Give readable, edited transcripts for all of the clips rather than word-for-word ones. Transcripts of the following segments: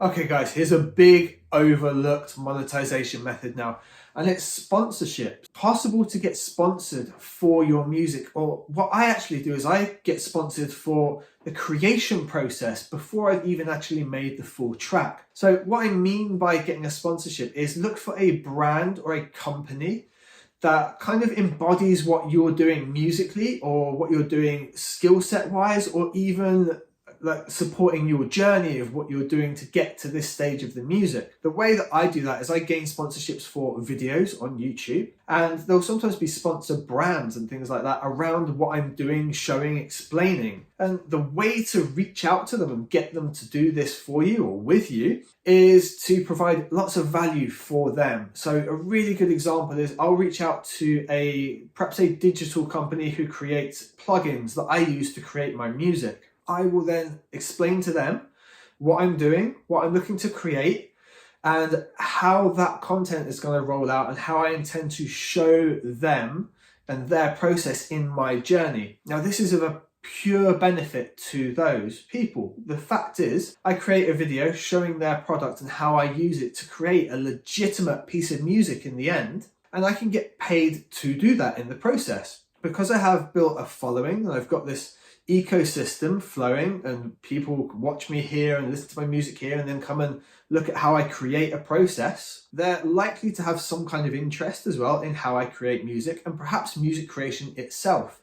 Okay guys, here's a big overlooked monetization method now, and it's sponsorship. It's possible to get sponsored for your music, or what I actually do is I get sponsored for the creation process before I've even actually made the full track. So what I mean by getting a sponsorship is look for a brand or a company that kind of embodies what you're doing musically or what you're doing skill set wise, or even like supporting your journey of what you're doing to get to this stage of the music. The way that I do that is I gain sponsorships for videos on YouTube, and there'll sometimes be sponsored brands and things like that around what I'm doing, showing, explaining. And the way to reach out to them and get them to do this for you or with you is to provide lots of value for them. So a really good example is I'll reach out to perhaps a digital company who creates plugins that I use to create my music. I will then explain to them what I'm doing, what I'm looking to create, and how that content is going to roll out and how I intend to show them and their process in my journey. Now, this is of a pure benefit to those people. The fact is, I create a video showing their product and how I use it to create a legitimate piece of music in the end, and I can get paid to do that in the process. Because I have built a following and I've got this ecosystem flowing and people watch me here and listen to my music here and then come and look at how I create a process, they're likely to have some kind of interest as well in how I create music and perhaps music creation itself.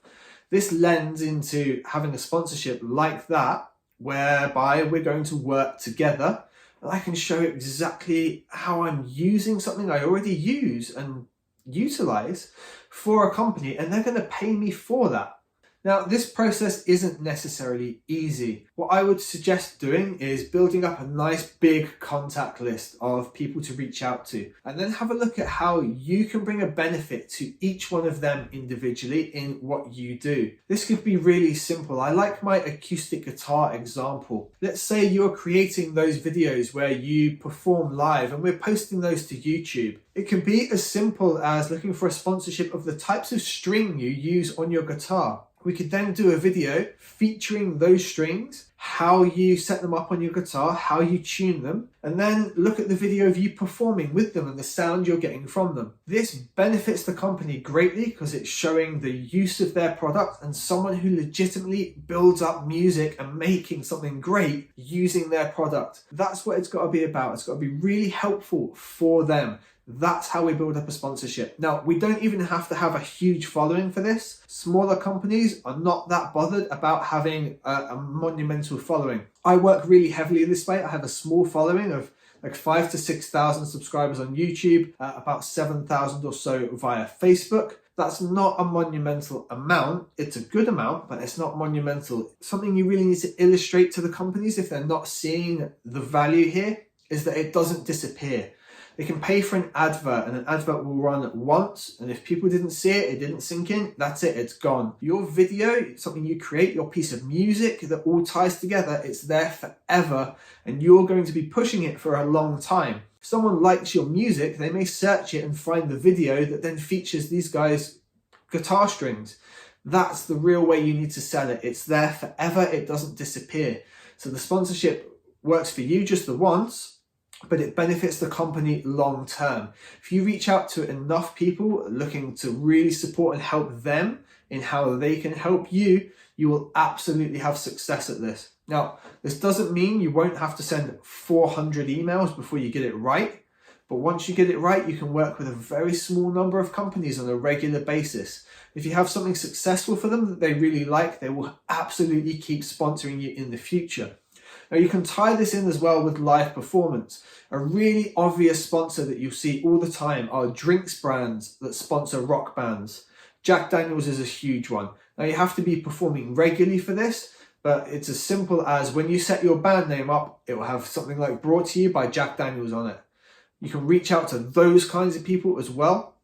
This lends into having a sponsorship like that, whereby we're going to work together and I can show exactly how I'm using something I already use and utilize for a company, and they're going to pay me for that. Now, this process isn't necessarily easy. What I would suggest doing is building up a nice big contact list of people to reach out to, and then have a look at how you can bring a benefit to each one of them individually in what you do. This could be really simple. I like my acoustic guitar example. Let's say you're creating those videos where you perform live and we're posting those to YouTube. It can be as simple as looking for a sponsorship of the types of string you use on your guitar. We could then do a video featuring those strings, how you set them up on your guitar, how you tune them, and then look at the video of you performing with them and the sound you're getting from them. This benefits the company greatly because it's showing the use of their product and someone who legitimately builds up music and making something great using their product. That's what it's got to be about. It's got to be really helpful for them. That's how we build up a sponsorship. Now, we don't even have to have a huge following for this. Smaller companies are not that bothered about having a monumental following. I work really heavily this way. I have a small following of like 5,000 to 6,000 subscribers on YouTube, about 7,000 or so via Facebook. That's not a monumental amount. It's a good amount, but it's not monumental. Something you really need to illustrate to the companies if they're not seeing the value here is that it doesn't disappear. They can pay for an advert and an advert will run once, and if people didn't see it, it didn't sink in, that's it, it's gone. Your video, something you create, your piece of music that all ties together, it's there forever and you're going to be pushing it for a long time. If someone likes your music, they may search it and find the video that then features these guys' guitar strings. That's the real way you need to sell it. It's there forever, it doesn't disappear. So the sponsorship works for you just the once, but it benefits the company long term. If you reach out to enough people looking to really support and help them in how they can help you, you will absolutely have success at this. Now, this doesn't mean you won't have to send 400 emails before you get it right, but once you get it right, you can work with a very small number of companies on a regular basis. If you have something successful for them that they really like, they will absolutely keep sponsoring you in the future. Now, you can tie this in as well with live performance. A really obvious sponsor that you see all the time are drinks brands that sponsor rock bands. Jack Daniels is a huge one. Now, you have to be performing regularly for this, but it's as simple as when you set your band name up, it will have something like brought to you by Jack Daniels on it. You can reach out to those kinds of people as well.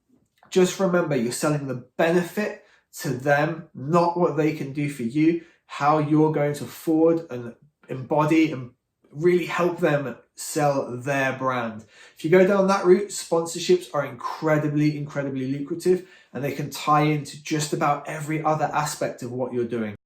Just remember, you're selling the benefit to them, not what they can do for you, how you're going to forward and embody and really help them sell their brand. If you go down that route, sponsorships are incredibly lucrative, and they can tie into just about every other aspect of what you're doing.